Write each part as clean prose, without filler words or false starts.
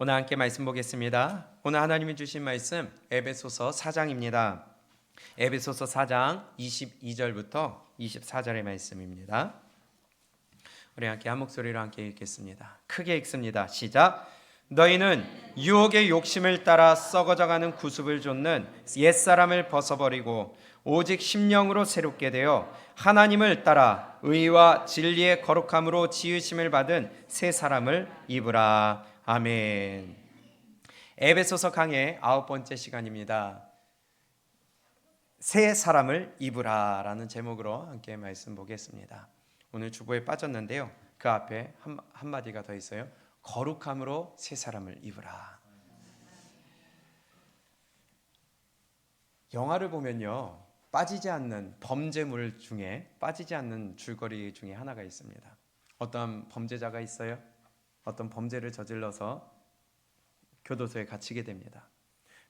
오늘 함께 말씀 보겠습니다. 오늘 하나님이 주신 말씀 에베소서 4장입니다. 에베소서 4장 22절부터 24절의 말씀입니다. 우리 함께 한 목소리로 함께 읽겠습니다. 크게 읽습니다. 시작. 너희는 유혹의 욕심을 따라 썩어져가는 구습을 좇는 옛사람을 벗어버리고 오직 심령으로 새롭게 되어 하나님을 따라 의와 진리의 거룩함으로 지으심을 받은 새 사람을 입으라. 아멘. 에베소서 강의 9번째 시간입니다. 새 사람을 입으라 라는 제목으로 함께 말씀 보겠습니다. 오늘 주보에 빠졌는데요, 그 앞에 한마디가 더 있어요. 거룩함으로 새 사람을 입으라. 영화를 보면요, 빠지지 않는 범죄물 중에 빠지지 않는 줄거리 중에 하나가 있습니다. 어떤 범죄자가 있어요. 어떤 범죄를 저질러서 교도소에 갇히게 됩니다.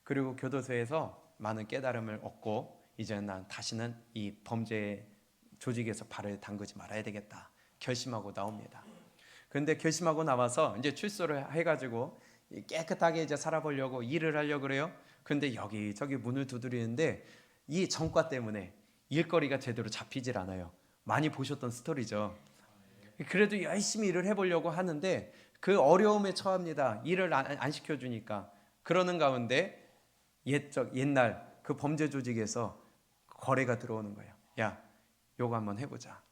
그리고 교도소에서 많은 깨달음을 얻고 이제 난 다시는 이 범죄 조직에서 발을 담그지 말아야 되겠다 결심하고 나옵니다. 그런데 결심하고 나와서 이제 출소를 해가지고 깨끗하게 이제 살아보려고 일을 하려고 그래요. 그런데 여기저기 문을 두드리는데 이 전과 때문에 일거리가 제대로 잡히질 않아요. 많이 보셨던 스토리죠. 그래도 열심히 일을 해보려고 하는데 그 어려움에 처합니다. 일을 안 시켜주니까. 그러는 가운데 옛날 그 범죄 조직에서 거래가 들어오는 거예요. 야, 요거 한번 해보자.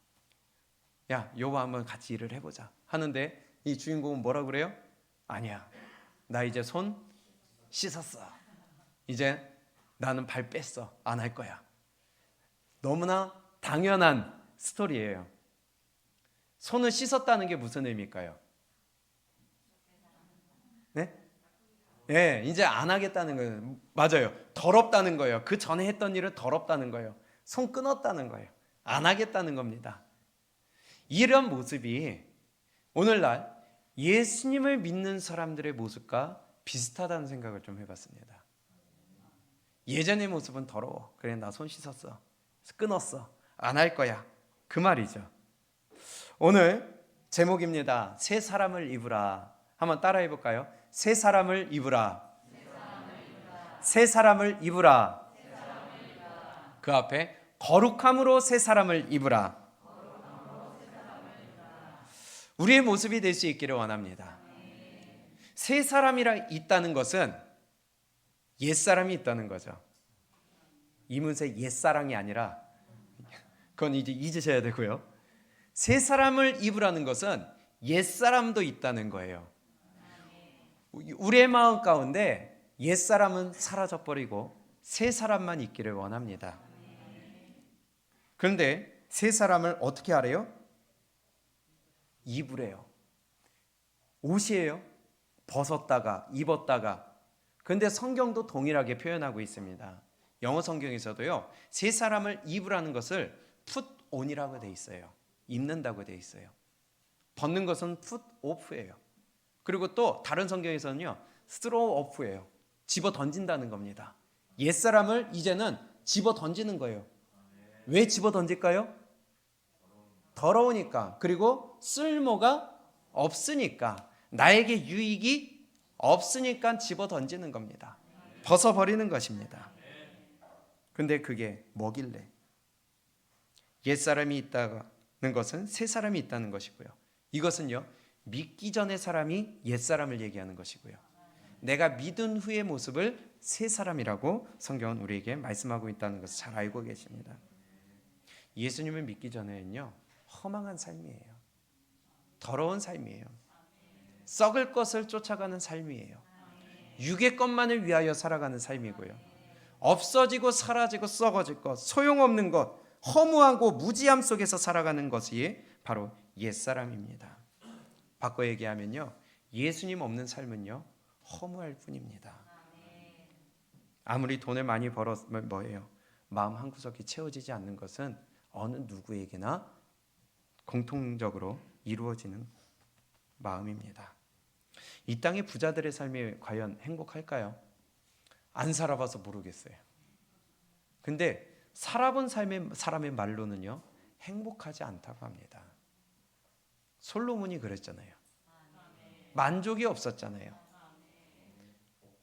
야, 요거 한번 같이 일을 해보자 하는데 이 주인공은 뭐라 그래요? 아니야, 나 이제 손 씻었어. 이제 나는 발 뺐어. 안 할 거야. 너무나 당연한 스토리예요. 손을 씻었다는 게 무슨 의미일까요? 네? 예, 이제 안 하겠다는 거예요. 맞아요. 더럽다는 거예요. 그 전에 했던 일은 더럽다는 거예요. 손 끊었다는 거예요. 안 하겠다는 겁니다. 이런 모습이 오늘날 예수님을 믿는 사람들의 모습과 비슷하다는 생각을 좀 해봤습니다. 예전의 모습은 더러워. 그래, 나 손 씻었어. 끊었어. 안 할 거야. 그 말이죠. 오늘 제목입니다. 새 사람을 입으라. 한번 따라해 볼까요? 새 사람을 입으라. 새 사람을 입으라. 그 앞에 거룩함으로 새 사람을 입으라. 우리의 모습이 될 수 있기를 원합니다. 새 사람이라 있다는 것은 옛사람이 있다는 거죠. 이문세 옛사랑이 아니라 그건 이제 잊으셔야 되고요. 새 사람을 입으라는 것은 옛사람도 있다는 거예요. 우리의 마음 가운데 옛사람은 사라져버리고 새 사람만 있기를 원합니다. 그런데 새 사람을 어떻게 하래요? 입으래요. 옷이에요. 벗었다가 입었다가. 그런데 성경도 동일하게 표현하고 있습니다. 영어 성경에서도요, 새 사람을 입으라는 것을 put on이라고 돼 있어요. 입는다고 돼 있어요. 벗는 것은 put off예요. 그리고 또 다른 성경에서는요, throw off예요. 집어 던진다는 겁니다. 옛사람을 이제는 집어 던지는 거예요. 왜 집어 던질까요? 더러우니까. 그리고 쓸모가 없으니까. 나에게 유익이 없으니까 집어 던지는 겁니다. 벗어버리는 것입니다. 근데 그게 뭐길래? 옛사람이 있다는 것은 새 사람이 있다는 것이고요. 이것은요, 믿기 전의 사람이 옛사람을 얘기하는 것이고요. 내가 믿은 후의 모습을 새 사람이라고 성경은 우리에게 말씀하고 있다는 것을 잘 알고 계십니다. 예수님을 믿기 전에는요, 허망한 삶이에요. 더러운 삶이에요. 썩을 것을 쫓아가는 삶이에요. 육의 것만을 위하여 살아가는 삶이고요. 없어지고 사라지고 썩어질 것, 소용없는 것, 허무하고 무지함 속에서 살아가는 것이 바로 옛사람입니다. 바꿔 얘기하면요, 예수님 없는 삶은요, 허무할 뿐입니다. 아무리 돈을 많이 벌었으면 뭐예요? 마음 한구석이 채워지지 않는 것은 어느 누구에게나 공통적으로 이루어지는 마음입니다. 이 땅의 부자들의 삶이 과연 행복할까요? 안 살아봐서 모르겠어요. 근데 살아본 사람의 말로는요, 행복하지 않다고 합니다. 솔로몬이 그랬잖아요. 만족이 없었잖아요.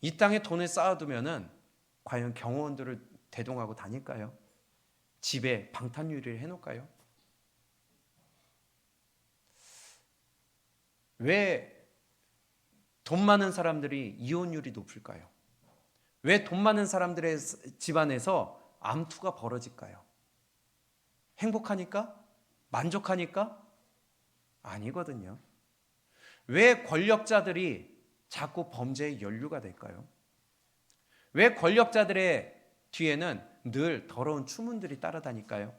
이 땅에 돈을 쌓아두면은 과연 경호원들을 대동하고 다닐까요? 집에 방탄유리를 해놓을까요? 왜 돈 많은 사람들이 이혼율이 높을까요? 왜 돈 많은 사람들의 집안에서 암투가 벌어질까요? 행복하니까? 만족하니까? 아니거든요. 왜 권력자들이 자꾸 범죄에 연루가 될까요? 왜 권력자들의 뒤에는 늘 더러운 추문들이 따라다닐까요?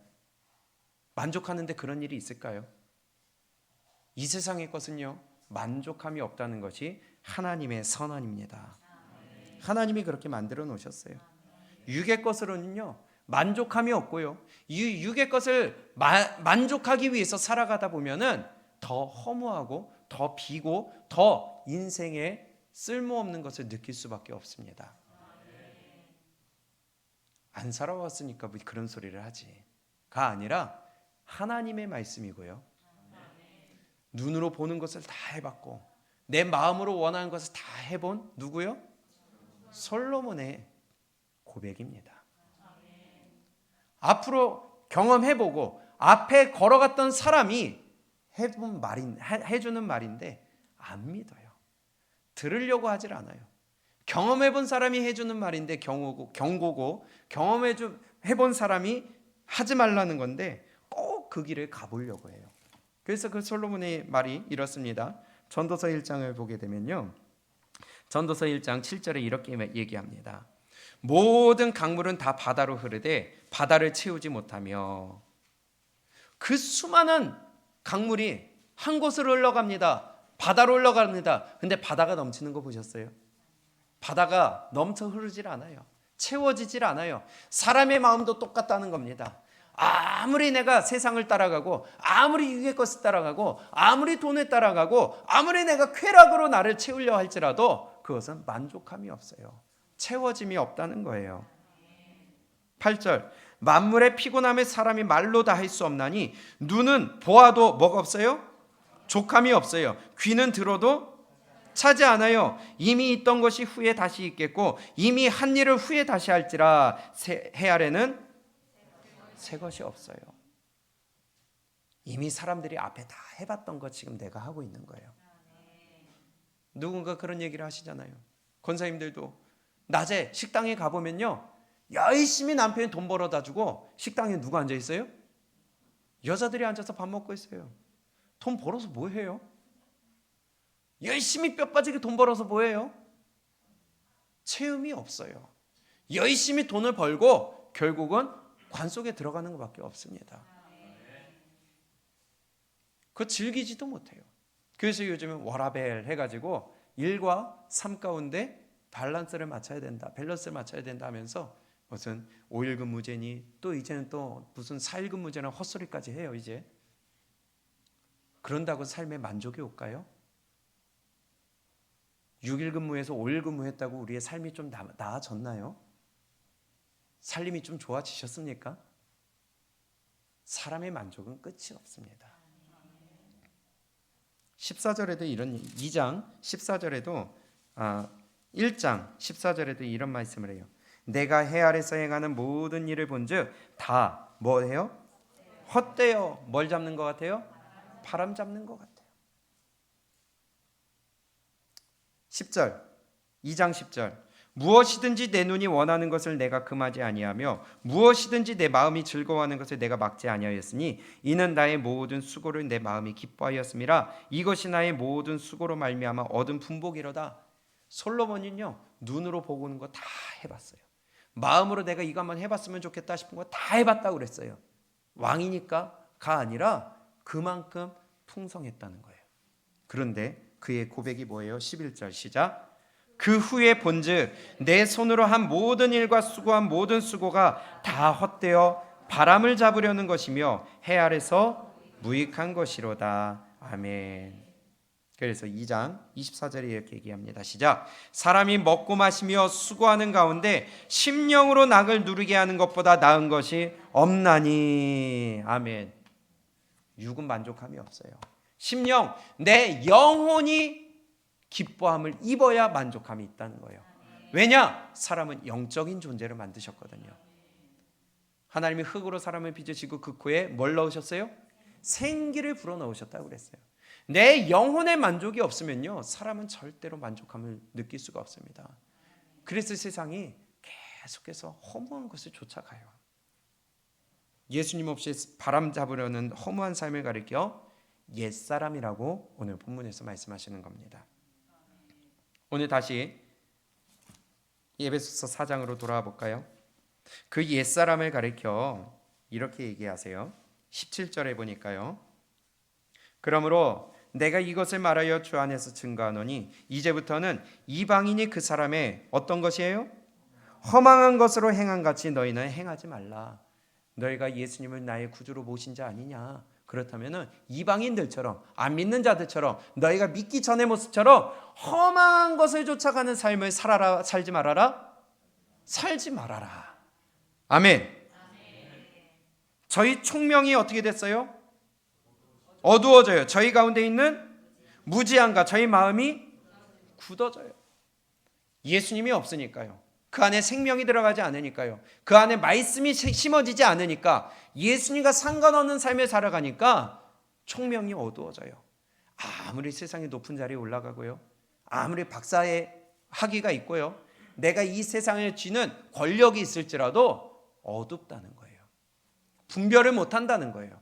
만족하는데 그런 일이 있을까요? 이 세상의 것은요, 만족함이 없다는 것이 하나님의 선언입니다. 하나님이 그렇게 만들어 놓으셨어요. 육의 것으로는요, 만족함이 없고요. 이 육의 것을 만족하기 위해서 살아가다 보면은 더 허무하고 더 비고 더 인생에 쓸모없는 것을 느낄 수밖에 없습니다. 안 살아왔으니까 뭐 그런 소리를 하지가 아니라 하나님의 말씀이고요. 눈으로 보는 것을 다 해봤고 내 마음으로 원하는 것을 다 해본 누구요? 솔로몬의 고백입니다. 앞으로 경험해보고 앞에 걸어갔던 사람이 해주는 말인데 안 믿어요. 들으려고 하질 않아요. 경험해본 사람이 해주는 말인데 경고고 경험해본 사람이 하지 말라는 건데 꼭 그 길을 가보려고 해요. 그래서 그 솔로몬의 말이 이렇습니다. 전도서 1장을 보게 되면요, 전도서 1장 7절에 이렇게 얘기합니다. 모든 강물은 다 바다로 흐르되 바다를 채우지 못하며. 그 수많은 강물이 한 곳으로 흘러갑니다. 바다로 흘러갑니다. 근데 바다가 넘치는 거 보셨어요? 바다가 넘쳐 흐르질 않아요. 채워지질 않아요. 사람의 마음도 똑같다는 겁니다. 아무리 내가 세상을 따라가고 아무리 육의 것을 따라가고 아무리 돈을 따라가고 아무리 내가 쾌락으로 나를 채우려 할지라도 그것은 만족함이 없어요. 채워짐이 없다는 거예요. 8절, 만물의 피곤함에 사람이 말로 다 할 수 없나니 눈은 보아도 뭐가 없어요? 족함이 없어요. 귀는 들어도 차지 않아요. 이미 있던 것이 후에 다시 있겠고 이미 한 일을 후에 다시 할지라 해 아래는 새 것이 없어요. 이미 사람들이 앞에 다 해봤던 거 지금 내가 하고 있는 거예요. 누군가 그런 얘기를 하시잖아요. 권사님들도 낮에 식당에 가보면요, 열심히 남편이 돈 벌어다 주고 식당에 누가 앉아 있어요? 여자들이 앉아서 밥 먹고 있어요. 돈 벌어서 뭐 해요? 열심히 뼈 빠지게 돈 벌어서 뭐 해요? 체험이 없어요. 열심히 돈을 벌고 결국은 관 속에 들어가는 것밖에 없습니다. 그거 즐기지도 못해요. 그래서 요즘은 워라벨 해가지고 일과 삶 가운데 밸런스를 맞춰야 된다 하면서 무슨 5일 근무제니 또 이제는 또 무슨 4일 근무제나 헛소리까지 해요. 이제 그런다고 삶에 만족이 올까요? 6일 근무에서 5일 근무했다고 우리의 삶이 좀 나아졌나요? 살림이 좀 좋아지셨습니까? 사람의 만족은 끝이 없습니다. 14절에도 2장 14절에도 1장 14절에도 이런 말씀을 해요. 내가 해 아래서 행하는 모든 일을 본즉 다 뭐예요? 헛되어 뭘 잡는 것 같아요? 바람 잡는 것 같아요. 10절 2장 10절, 무엇이든지 내 눈이 원하는 것을 내가 금하지 아니하며 무엇이든지 내 마음이 즐거워하는 것을 내가 막지 아니하였으니 이는 나의 모든 수고를 내 마음이 기뻐하였음이라. 이것이 나의 모든 수고로 말미암아 얻은 분복이로다. 솔로몬은요, 눈으로 보고는 거 다 해봤어요. 마음으로 내가 이거 한번 해봤으면 좋겠다 싶은 거 다 해봤다고 그랬어요. 왕이니까가 아니라 그만큼 풍성했다는 거예요. 그런데 그의 고백이 뭐예요? 11절 시작. 그 후에 본즉 내 손으로 한 모든 일과 수고한 모든 수고가 다 헛되어 바람을 잡으려는 것이며 해 아래서 무익한 것이로다. 아멘. 그래서 2장 24절에 이렇게 얘기합니다. 시작. 사람이 먹고 마시며 수고하는 가운데 심령으로 낙을 누리게 하는 것보다 나은 것이 없나니. 아멘. 육은 만족함이 없어요. 심령, 내 영혼이 기뻐함을 입어야 만족함이 있다는 거예요. 왜냐? 사람은 영적인 존재로 만드셨거든요. 하나님이 흙으로 사람을 빚으시고 그 코에 뭘 넣으셨어요? 생기를 불어넣으셨다고 그랬어요. 내 영혼의 만족이 없으면요, 사람은 절대로 만족함을 느낄 수가 없습니다. 그래서 세상이 계속해서 허무한 것을 쫓아가요. 예수님 없이 바람 잡으려는 허무한 삶을 가리켜 옛사람이라고 오늘 본문에서 말씀하시는 겁니다. 오늘 다시 에베소서 4장으로 돌아와 볼까요? 그 옛사람을 가리켜 이렇게 얘기하세요. 17절에 보니까요. 그러므로 내가 이것을 말하여 주 안에서 증거하노니 이제부터는 이방인이 그 사람의 어떤 것이에요? 허망한 것으로 행한 같이 너희는 행하지 말라. 너희가 예수님을 나의 구주로 모신 자 아니냐? 그렇다면 이방인들처럼, 안 믿는 자들처럼, 너희가 믿기 전의 모습처럼 험한 것을 쫓아가는 삶을 살지 말아라. 살지 말아라. 아멘. 저희 총명이 어떻게 됐어요? 어두워져요. 저희 가운데 있는 무지함과 저희 마음이 굳어져요. 예수님이 없으니까요. 그 안에 생명이 들어가지 않으니까요. 그 안에 말씀이 심어지지 않으니까, 예수님과 상관없는 삶을 살아가니까 총명이 어두워져요. 아무리 세상의 높은 자리에 올라가고요, 아무리 박사의 학위가 있고요, 내가 이 세상에 쥐는 권력이 있을지라도 어둡다는 거예요. 분별을 못한다는 거예요.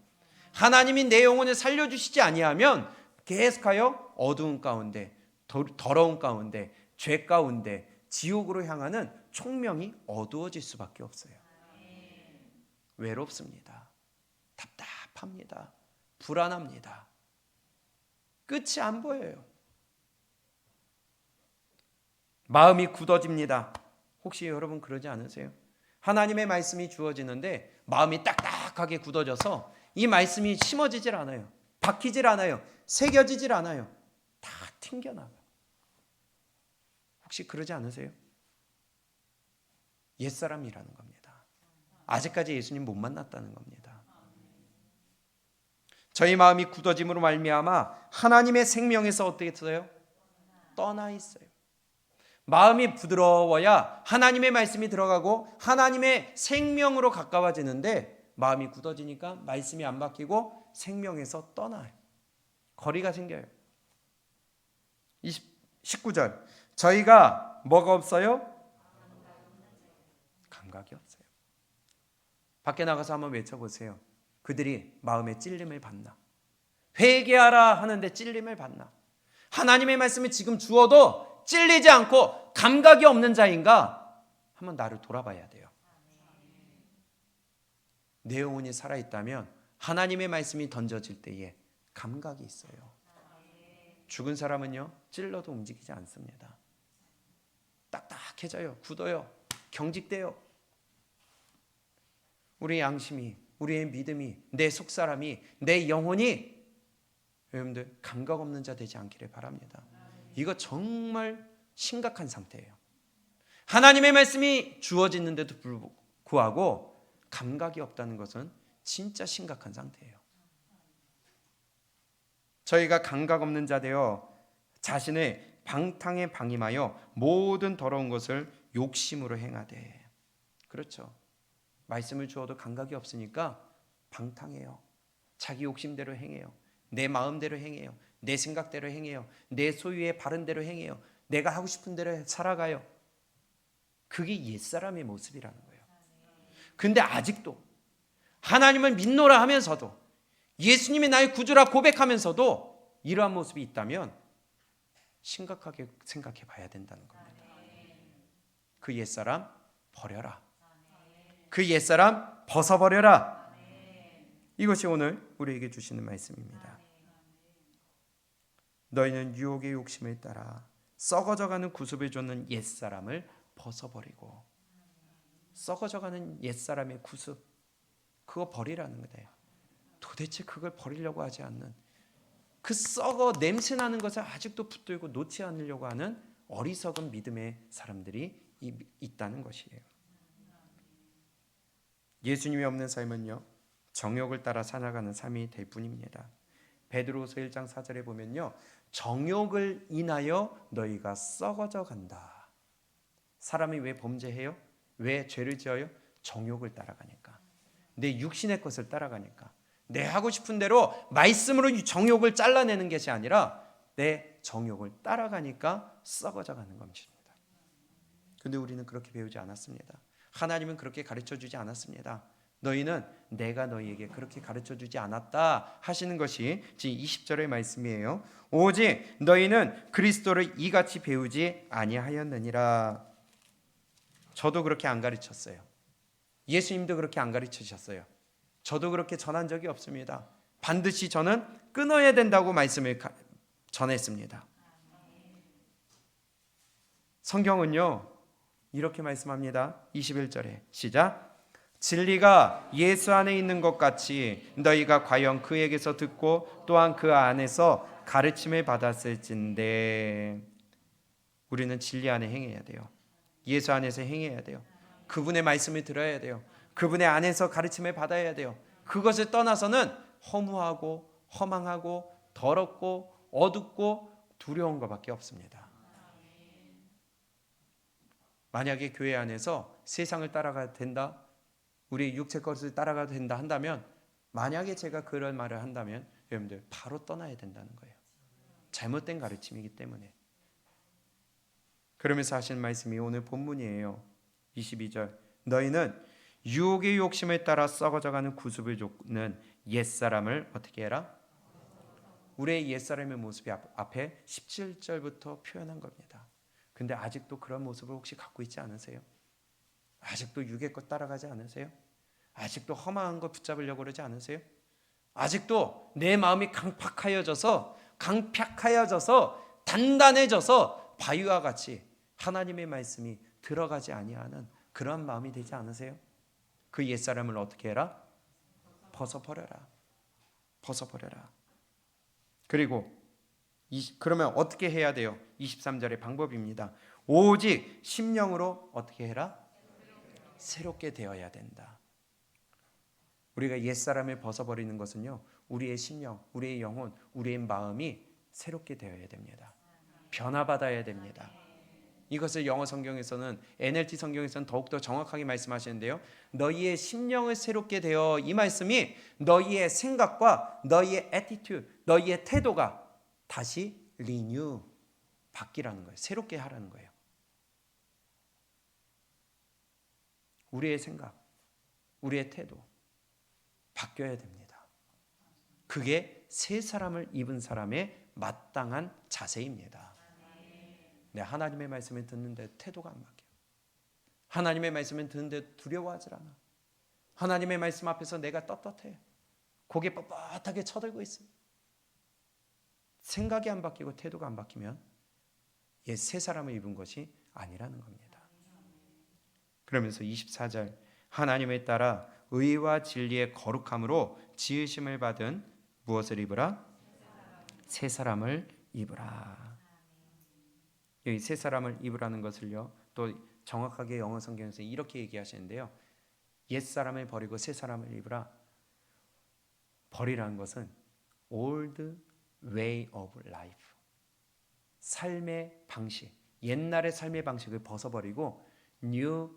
하나님이 내 영혼을 살려주시지 아니하면 계속하여 어두운 가운데, 더러운 가운데, 죄 가운데, 지옥으로 향하는 총명이 어두워질 수밖에 없어요. 외롭습니다. 답답합니다. 불안합니다. 끝이 안 보여요. 마음이 굳어집니다. 혹시 여러분 그러지 않으세요? 하나님의 말씀이 주어지는데 마음이 딱딱하게 굳어져서 이 말씀이 심어지질 않아요. 박히질 않아요. 새겨지질 않아요. 다 튕겨나가요. 혹시 그러지 않으세요? 옛사람이라는 겁니다. 아직까지 예수님 못 만났다는 겁니다. 저희 마음이 굳어짐으로 말미암아 하나님의 생명에서 어떻게 했어요? 떠나 있어요. 마음이 부드러워야 하나님의 말씀이 들어가고 하나님의 생명으로 가까워지는데, 마음이 굳어지니까 말씀이 안 바뀌고 생명에서 떠나요. 거리가 생겨요. 19절. 저희가 뭐가 없어요? 감각이 없어요. 밖에 나가서 한번 외쳐보세요. 그들이 마음에 찔림을 받나? 회개하라 하는데 찔림을 받나? 하나님의 말씀을 지금 주어도 찔리지 않고 감각이 없는 자인가? 한번 나를 돌아봐야 돼요. 내 영혼이 살아있다면 하나님의 말씀이 던져질 때에 감각이 있어요. 죽은 사람은요, 찔러도 움직이지 않습니다. 딱딱해져요. 굳어요. 경직돼요. 우리의 양심이, 우리의 믿음이, 내 속사람이, 내 영혼이 여러분들 감각 없는 자 되지 않기를 바랍니다. 이거 정말 심각한 상태예요. 하나님의 말씀이 주어지는데도 불구하고 감각이 없다는 것은 진짜 심각한 상태예요. 저희가 감각 없는 자 되어 자신의 방탕에 방임하여 모든 더러운 것을 욕심으로 행하되. 그렇죠. 말씀을 주어도 감각이 없으니까 방탕해요. 자기 욕심대로 행해요. 내 마음대로 행해요. 내 생각대로 행해요. 내 소유의 바른 대로 행해요. 내가 하고 싶은 대로 살아가요. 그게 옛사람의 모습이라는 거예요. 근데 아직도 하나님을 믿노라 하면서도, 예수님이 나의 구주라 고백하면서도 이러한 모습이 있다면 심각하게 생각해 봐야 된다는 겁니다. 그 옛사람 버려라. 그 옛사람 벗어버려라. 이것이 오늘 우리에게 주시는 말씀입니다. 너희는 유혹의 욕심을 따라 썩어져가는 구습을 쫓는 옛사람을 벗어버리고. 썩어져가는 옛사람의 구습, 그거 버리라는 거예요. 도대체 그걸 버리려고 하지 않는, 그 썩어 냄새나는 것을 아직도 붙들고 놓지 않으려고 하는 어리석은 믿음의 사람들이 있다는 것이에요. 예수님이 없는 삶은요, 정욕을 따라 살아가는 삶이 될 뿐입니다. 베드로후서 1장 4절에 보면요, 정욕을 인하여 너희가 썩어져 간다. 사람이 왜 범죄해요? 왜 죄를 지어요? 정욕을 따라가니까. 내 육신의 것을 따라가니까. 내 하고 싶은 대로 말씀으로 정욕을 잘라내는 것이 아니라 내 정욕을 따라가니까 썩어져 가는 것입니다. 근데 우리는 그렇게 배우지 않았습니다. 하나님은 그렇게 가르쳐주지 않았습니다. 너희는 내가 너희에게 그렇게 가르쳐주지 않았다 하시는 것이 지금 20절의 말씀이에요. 오직 너희는 그리스도를 이같이 배우지 아니하였느니라. 저도 그렇게 안 가르쳤어요. 예수님도 그렇게 안 가르치셨어요. 저도 그렇게 전한 적이 없습니다. 반드시 저는 끊어야 된다고 말씀을 전했습니다. 성경은요 이렇게 말씀합니다. 21절에 시작. 진리가 예수 안에 있는 것 같이 너희가 과연 그에게서 듣고 또한 그 안에서 가르침을 받았을진데. 우리는 진리 안에 행해야 돼요. 예수 안에서 행해야 돼요. 그분의 말씀을 들어야 돼요. 그분의 안에서 가르침을 받아야 돼요. 그것을 떠나서는 허무하고 허망하고 더럽고 어둡고 두려운 것밖에 없습니다. 만약에 교회 안에서 세상을 따라가야 된다, 우리의 육체 것을 따라가야 된다 한다면, 만약에 제가 그런 말을 한다면 여러분들 바로 떠나야 된다는 거예요. 잘못된 가르침이기 때문에. 그러면서 하시는 말씀이 오늘 본문이에요. 22절. 너희는 유혹의 욕심을 따라 썩어져가는 구습을 쫓는 옛사람을 어떻게 해라? 우리의 옛사람의 모습이 앞에 17절부터 표현한 겁니다. 근데 아직도 그런 모습을 혹시 갖고 있지 않으세요? 아직도 육의 것 따라가지 않으세요? 아직도 험한 것 붙잡으려고 그러지 않으세요? 아직도 내 마음이 강팍하여져서 단단해져서 바위와 같이 하나님의 말씀이 들어가지 아니하는 그런 마음이 되지 않으세요? 그 옛사람을 어떻게 해라? 벗어버려라. 벗어버려라. 그리고 그러면 어떻게 해야 돼요? 23절의 방법입니다. 오직 심령으로 어떻게 해라? 새롭게 되어야 된다. 우리가 옛사람을 벗어버리는 것은요, 우리의 심령, 우리의 영혼, 우리의 마음이 새롭게 되어야 됩니다. 변화받아야 됩니다. 이것을 영어 성경에서는, NLT 성경에서는 더욱더 정확하게 말씀하시는데요, 너희의 심령을 새롭게 되어, 이 말씀이 너희의 생각과 너희의 attitude, 너희의 태도가 다시 renew, 바뀌라는 거예요. 새롭게 하라는 거예요. 우리의 생각, 우리의 태도 바뀌어야 됩니다. 그게 새 사람을 입은 사람의 마땅한 자세입니다. 네, 하나님의 말씀을 듣는데 태도가 안 바뀌어요. 하나님의 말씀을 듣는데 두려워하지 않아. 하나님의 말씀 앞에서 내가 떳떳해. 고개 뻣뻣하게 쳐들고 있어요. 생각이 안 바뀌고 태도가 안 바뀌면 옛 새 사람을 입은 것이 아니라는 겁니다. 그러면서 24절, 하나님을 따라 의와 진리의 거룩함으로 지으심을 받은 무엇을 입으라? 새 사람을 입으라. 여기 새 사람을 입으라는 것을요, 또 정확하게 영어 성경에서 이렇게 얘기하시는데요, 옛 사람을 버리고 새 사람을 입으라. 버리라는 것은 old way of life, 삶의 방식, 옛날의 삶의 방식을 벗어버리고 new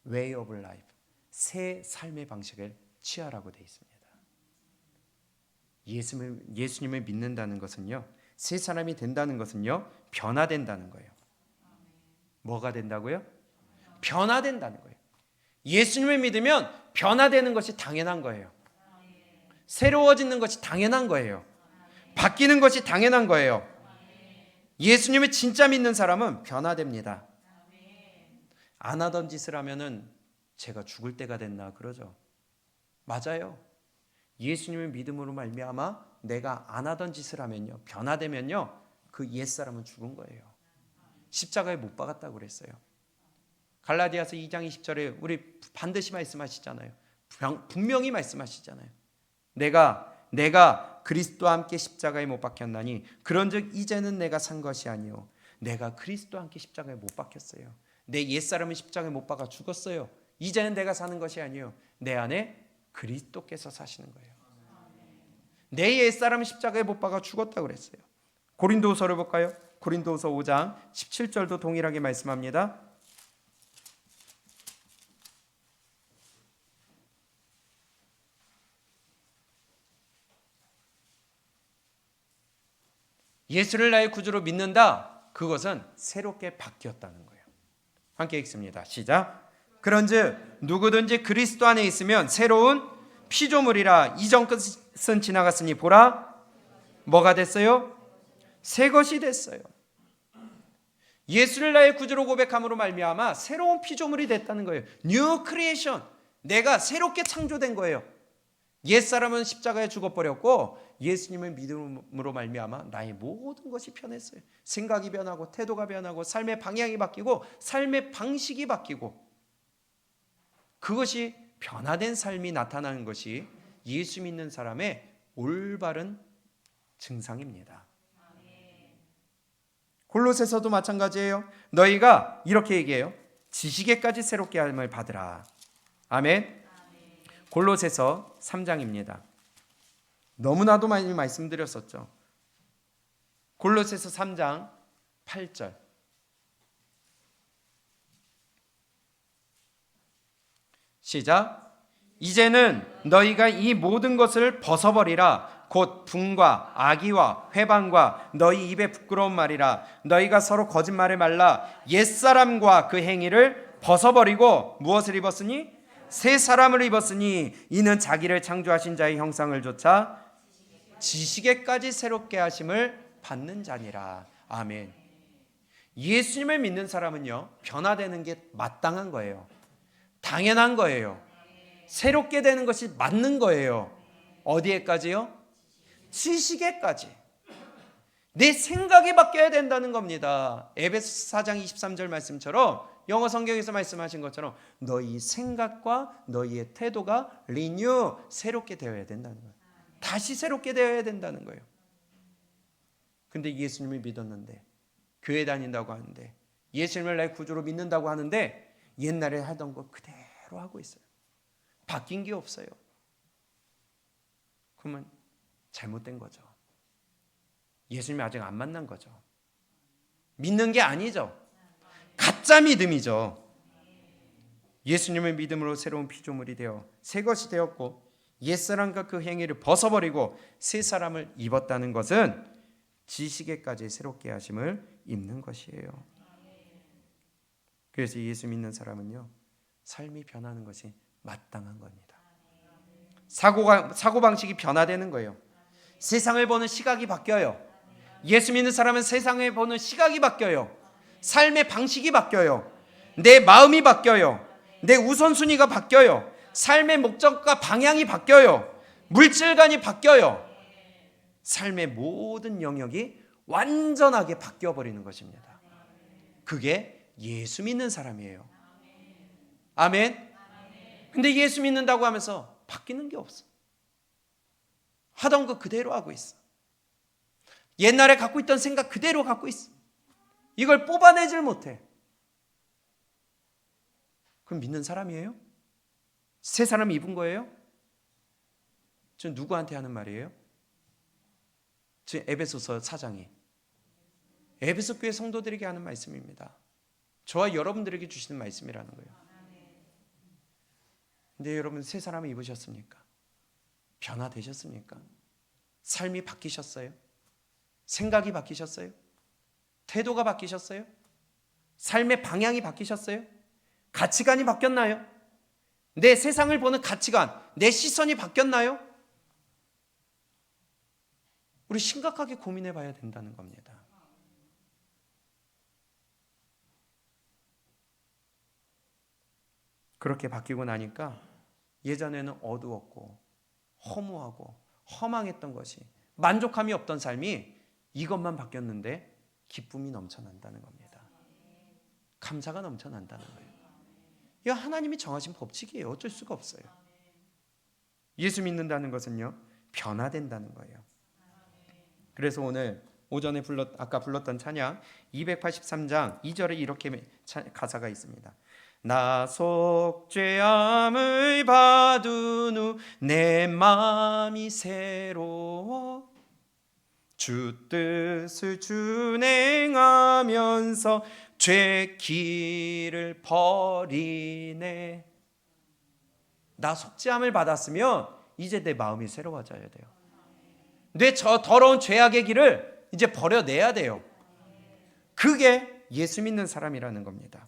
way of life, 새 삶의 방식을 취하라고 되어 있습니다. 예수님을 믿는다는 것은요, 새 사람이 된다는 것은요, 변화된다는 거예요. 뭐가 된다고요? 변화된다는 거예요. 예수님을 믿으면 변화되는 것이 당연한 거예요. 새로워지는 것이 당연한 거예요. 바뀌는 것이 당연한 거예요. 예수님을 진짜 믿는 사람은 변화됩니다. 안 하던 짓을 하면은 제가 죽을 때가 됐나 그러죠. 맞아요. 예수님을 믿음으로 말미암아 내가 안 하던 짓을 하면요, 변화되면요, 그 옛사람은 죽은 거예요. 십자가에 못 박았다고 그랬어요. 갈라디아서 2장 20절에 우리 반드시 말씀하시잖아요. 분명히 말씀하시잖아요. 내가 그리스도와 함께 십자가에 못 박혔나니 그런즉 이제는 내가 산 것이 아니요 내가 그리스도와 함께 십자가에 못 박혔어요. 내 옛사람은 십자가에 못 박아 죽었어요. 이제는 내가 사는 것이 아니요 내 안에 그리스도께서 사시는 거예요. 내 옛사람은 십자가에 못 박아 죽었다고 그랬어요. 고린도후서를 볼까요? 고린도서 5장 17절도 동일하게 말씀합니다. 예수를 나의 구주로 믿는다. 그것은 새롭게 바뀌었다는 거예요. 함께 읽습니다. 시작. 그런즉 누구든지 그리스도 안에 있으면 새로운 피조물이라. 이전 것은 지나갔으니 보라 뭐가 됐어요? 새 것이 됐어요. 예수를 나의 구주로 고백함으로 말미암아 새로운 피조물이 됐다는 거예요. 뉴 크리에이션. 내가 새롭게 창조된 거예요. 옛사람은 십자가에 죽어버렸고 예수님을 믿음으로 말미암아 나의 모든 것이 변했어요. 생각이 변하고 태도가 변하고 삶의 방향이 바뀌고 삶의 방식이 바뀌고, 그것이 변화된 삶이 나타나는 것이 예수 믿는 사람의 올바른 증상입니다. 골로새서도 마찬가지예요. 너희가 이렇게 얘기해요. 지식에까지 새롭게 함을 받으라. 아멘. 골로새서 3장입니다. 너무나도 많이 말씀드렸었죠. 골로새서 3장 8절. 시작. 이제는 너희가 이 모든 것을 벗어버리라. 곧 분과 악의와 회방과 너희 입의 부끄러운 말이라. 너희가 서로 거짓말을 말라. 옛사람과 그 행위를 벗어버리고 무엇을 입었으니? 새 사람을 입었으니 이는 자기를 창조하신 자의 형상을 조차 지식에까지 새롭게 하심을 받는 자니라. 아멘. 예수님을 믿는 사람은요, 변화되는 게 마땅한 거예요. 당연한 거예요. 새롭게 되는 것이 맞는 거예요. 어디에까지요? 지식에까지. 내 생각이 바뀌어야 된다는 겁니다. 에베소 4장 23절 말씀처럼, 영어 성경에서 말씀하신 것처럼 너희 생각과 너희의 태도가 리뉴, 새롭게 되어야 된다는 거예요. 다시 새롭게 되어야 된다는 거예요. 근데 예수님을 믿었는데, 교회 다닌다고 하는데, 예수님을 나의 구주로 믿는다고 하는데 옛날에 하던 거 그대로 하고 있어요. 바뀐 게 없어요. 그러면 잘못된 거죠. 예수님이 아직 안 만난 거죠. 믿는 게 아니죠. 가짜 믿음이죠. 예수님을 믿음으로 새로운 피조물이 되어 새 것이 되었고 옛사람과 그 행위를 벗어버리고 새 사람을 입었다는 것은 지식에까지 새롭게 하심을 입는 것이에요. 그래서 예수 믿는 사람은요, 삶이 변하는 것이 마땅한 겁니다. 사고방식이 변화되는 거예요. 세상을 보는 시각이 바뀌어요. 예수 믿는 사람은 세상을 보는 시각이 바뀌어요. 삶의 방식이 바뀌어요. 내 마음이 바뀌어요. 내 우선순위가 바뀌어요. 삶의 목적과 방향이 바뀌어요. 물질관이 바뀌어요. 삶의 모든 영역이 완전하게 바뀌어버리는 것입니다. 그게 예수 믿는 사람이에요. 아멘. 근데 예수 믿는다고 하면서 바뀌는 게 없어. 하던 거 그대로 하고 있어. 옛날에 갖고 있던 생각 그대로 갖고 있어. 이걸 뽑아내질 못해. 그럼 믿는 사람이에요? 새 사람 입은 거예요? 지금 누구한테 하는 말이에요? 지금 에베소서 4장이 에베소 교회 성도들에게 하는 말씀입니다. 저와 여러분들에게 주시는 말씀이라는 거예요. 근데 여러분 새 사람을 입으셨습니까? 변화되셨습니까? 삶이 바뀌셨어요? 생각이 바뀌셨어요? 태도가 바뀌셨어요? 삶의 방향이 바뀌셨어요? 가치관이 바뀌었나요? 내 세상을 보는 가치관, 내 시선이 바뀌었나요? 우리 심각하게 고민해 봐야 된다는 겁니다. 그렇게 바뀌고 나니까 예전에는 어두웠고 허무하고 허망했던 것이, 만족함이 없던 삶이 이것만 바뀌었는데 기쁨이 넘쳐난다는 겁니다. 감사가 넘쳐난다는 거예요. 이거 하나님이 정하신 법칙이에요. 어쩔 수가 없어요. 예수 믿는다는 것은요, 변화된다는 거예요. 그래서 오늘 오전에 아까 불렀던 찬양 283장 2절에 이렇게 가사가 있습니다. 나 속죄함을 받은 후 내 마음이 새로워 주 뜻을 준행하면서 죄 길을 버리네. 나 속죄함을 받았으면 이제 내 마음이 새로워져야 돼요. 내 저 더러운 죄악의 길을 이제 버려내야 돼요. 그게 예수 믿는 사람이라는 겁니다.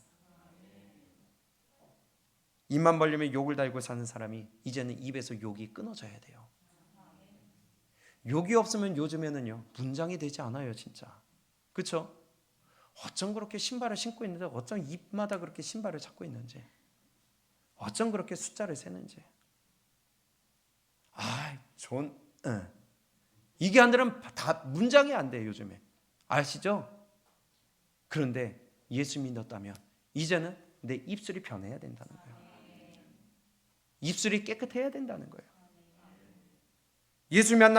입만 벌리면 욕을 달고 사는 사람이 이제는 입에서 욕이 끊어져야 돼요. 욕이 없으면 요즘에는요 문장이 되지 않아요, 진짜. 그렇죠? 어쩜 그렇게 신발을 신고 있는데 어쩜 입마다 그렇게 신발을 찾고 있는지, 어쩜 그렇게 숫자를 세는지. 이게 안 되면 다 문장이 안 돼요, 요즘에. 아시죠? 그런데 예수 믿었다면 이제는 내 입술이 변해야 된다는 거예요. 입술이 깨끗해야 된다는 거예요. 예수님을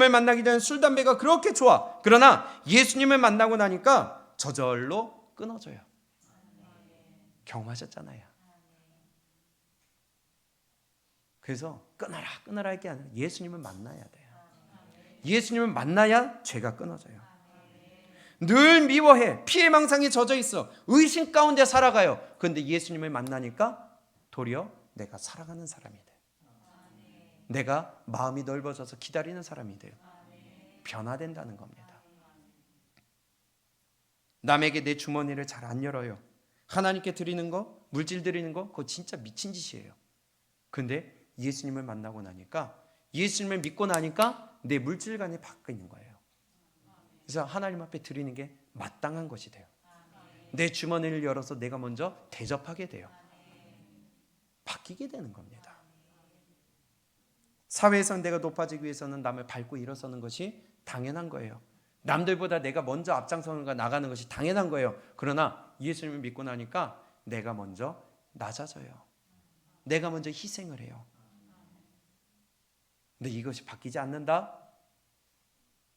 만나기 전에는 술, 담배가 그렇게 좋아. 그러나 예수님을 만나고 나니까 저절로 끊어져요. 경험하셨잖아요. 그래서 끊어라 할 게 아니라 예수님을 만나야 돼요. 예수님을 만나야 죄가 끊어져요. 늘 미워해. 피해망상에 젖어 있어. 의심 가운데 살아가요. 그런데 예수님을 만나니까 도리어 내가 살아가는 사람이 돼요. 내가 마음이 넓어져서 기다리는 사람이 돼요. 변화된다는 겁니다. 남에게 내 주머니를 잘 안 열어요. 하나님께 드리는 거, 물질 드리는 거, 그거 진짜 미친 짓이에요. 그런데 예수님을 만나고 나니까, 예수님을 믿고 나니까 내 물질관이 바뀌는 거예요. 그래서 하나님 앞에 드리는 게 마땅한 것이 돼요. 내 주머니를 열어서 내가 먼저 대접하게 돼요. 바뀌게 되는 겁니다. 사회에서 내가 높아지기 위해서는 남을 밟고 일어서는 것이 당연한 거예요. 남들보다 내가 먼저 앞장서는 나가는 것이 당연한 거예요. 그러나 예수님을 믿고 나니까 내가 먼저 낮아져요. 내가 먼저 희생을 해요. 근데 이것이 바뀌지 않는다?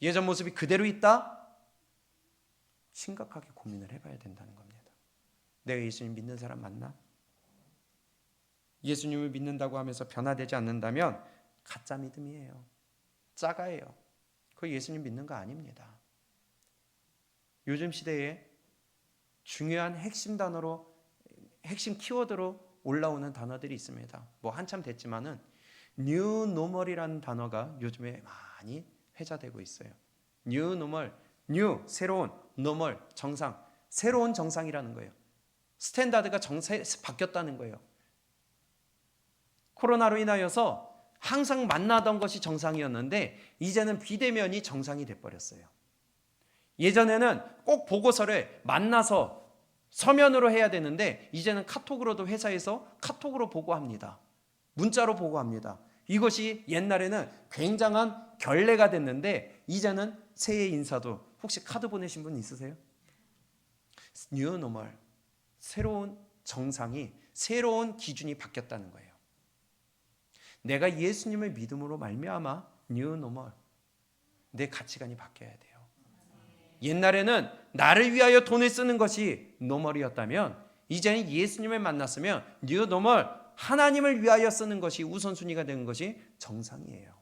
예전 모습이 그대로 있다? 심각하게 고민을 해봐야 된다는 겁니다. 내가 예수님 믿는 사람 맞나? 예수님을 믿는다고 하면서 변화되지 않는다면 가짜 믿음이에요. 짜가예요. 그거 예수님 믿는 거 아닙니다. 요즘 시대에 중요한 핵심 단어로, 핵심 키워드로 올라오는 단어들이 있습니다. 뭐 한참 됐지만은 New Normal이라는 단어가 요즘에 많이 회자되고 있어요. New Normal, New 새로운, Normal 정상, 새로운 정상이라는 거예요. 스탠다드가 바뀌었다는 거예요. 코로나로 인하여서 항상 만나던 것이 정상이었는데 이제는 비대면이 정상이 돼버렸어요. 예전에는 꼭 보고서를 만나서 서면으로 해야 되는데 이제는 카톡으로도 회사에서 카톡으로 보고합니다. 문자로 보고합니다. 이것이 옛날에는 굉장한 결례가 됐는데 이제는 새해 인사도 혹시 카드 보내신 분 있으세요? New Normal, 새로운 정상이, 새로운 기준이 바뀌었다는 거예요. 내가 예수님을 믿음으로 말미암아 New Normal, 내 가치관이 바뀌어야 돼요. 옛날에는 나를 위하여 돈을 쓰는 것이 노멀이었다면 이제는 예수님을 만났으면 New Normal, 하나님을 위하여 쓰는 것이 우선순위가 되는 것이 정상이에요.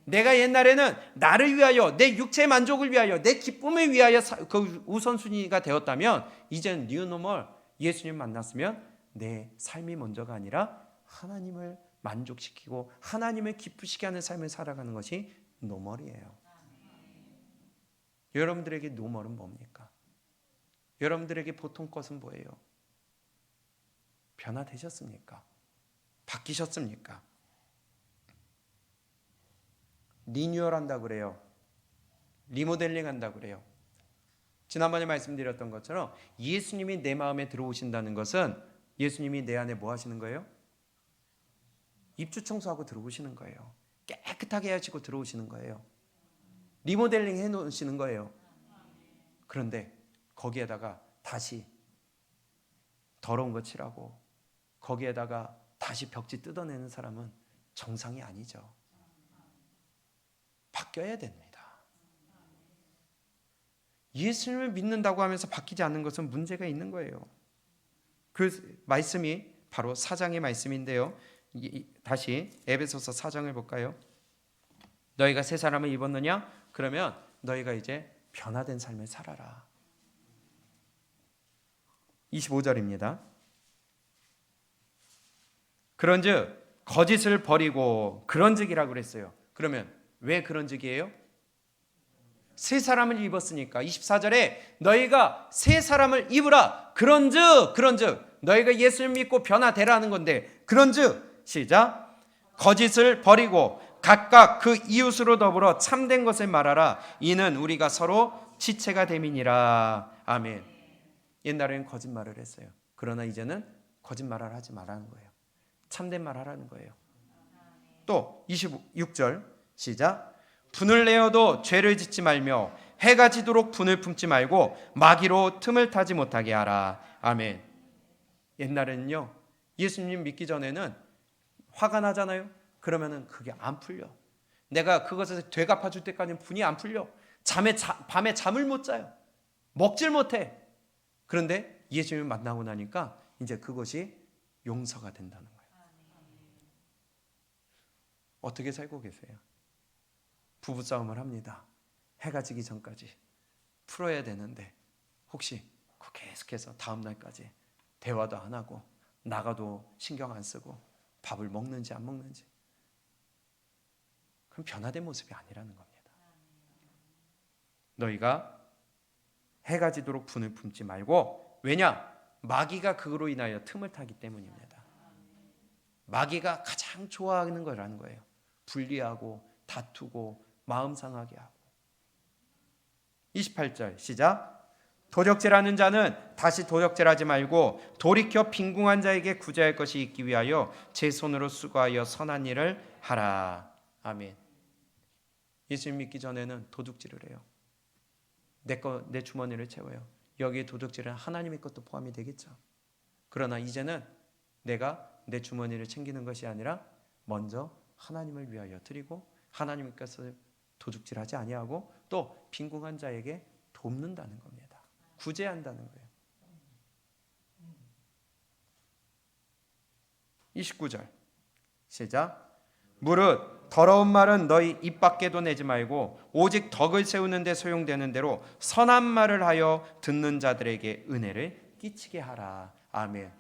내가 옛날에는 나를 위하여, 내 육체의 만족을 위하여, 내 기쁨을 위하여 그 우선순위가 되었다면 이제는 New Normal, 예수님 만났으면 내 삶이 먼저가 아니라 하나님을 만족시키고 하나님을 기쁘시게 하는 삶을 살아가는 것이 노멀이에요. 여러분들에게 노멀은 뭡니까? 여러분들에게 보통 것은 뭐예요? 변화되셨습니까? 바뀌셨습니까? 리뉴얼 한다고 그래요. 리모델링 한다고 그래요. 지난번에 말씀드렸던 것처럼 예수님이 내 마음에 들어오신다는 것은 예수님이 내 안에 뭐 하시는 거예요? 입주 청소하고 들어오시는 거예요. 깨끗하게 하시고 들어오시는 거예요. 리모델링 해놓으시는 거예요. 그런데 거기에다가 다시 더러운 거 칠하고 거기에다가 다시 벽지 뜯어내는 사람은 정상이 아니죠. 바뀌어야 됩니다. 예수님을 믿는다고 하면서 바뀌지 않는 것은 문제가 있는 거예요. 그 말씀이 바로 4장의 말씀인데요. 다시 에베소서 4장을 볼까요? 너희가 새 사람을 입었느냐? 그러면 너희가 이제 변화된 삶을 살아라. 25절입니다. 그런즉 거짓을 버리고 그런즉이라고 그랬어요. 그러면 왜 그런즉이에요? 새 사람을 입었으니까. 24절에 너희가 새 사람을 입으라. 그런즉 너희가 예수를 믿고 변화되라는 건데, 그런즉 시작. 거짓을 버리고 각각 그 이웃으로 더불어 참된 것을 말하라. 이는 우리가 서로 지체가 됨이니라. 아멘. 옛날에는 거짓말을 했어요. 그러나 이제는 거짓말을 하지 말라는 거예요. 참된 말 하라는 거예요. 또 26절 시작. 분을 내어도 죄를 짓지 말며 해가 지도록 분을 품지 말고 마귀로 틈을 타지 못하게 하라. 아멘. 옛날에는요, 예수님 믿기 전에는 화가 나잖아요. 그러면은 그게 안 풀려. 내가 그것에서 되갚아 줄 때까지는 분이 안 풀려. 밤에 잠을 못 자요. 먹질 못해. 그런데 예수님을 만나고 나니까 이제 그것이 용서가 된다는 거예요. 어떻게 살고 계세요? 부부싸움을 합니다. 해가 지기 전까지 풀어야 되는데 혹시 계속해서 다음 날까지 대화도 안 하고 나가도 신경 안 쓰고 밥을 먹는지 안 먹는지, 그럼 변화된 모습이 아니라는 겁니다. 너희가 해가 지도록 분을 품지 말고, 왜냐? 마귀가 그로 인하여 틈을 타기 때문입니다. 마귀가 가장 좋아하는 거라는 거예요. 분리하고 다투고 마음 상하게 하고. 28절 시작. 도적질하는 자는 다시 도적질하지 말고 돌이켜 빈궁한 자에게 구제할 것이 있기 위하여 제 손으로 수고하여 선한 일을 하라. 아멘. 예수님 믿기 전에는 도둑질을 해요. 내 주머니를 채워요. 여기에 도둑질은 하나님의 것도 포함이 되겠죠. 그러나 이제는 내가 내 주머니를 챙기는 것이 아니라 먼저 하나님을 위하여 드리고 하나님께서 도둑질하지 아니하고 또 빈궁한 자에게 돕는다는 겁니다. 구제한다는 거예요. 29절 시작. 무릇 더러운 말은 너희 입 밖에도 내지 말고 오직 덕을 세우는 데 소용되는 대로 선한 말을 하여 듣는 자들에게 은혜를 끼치게 하라. 아멘.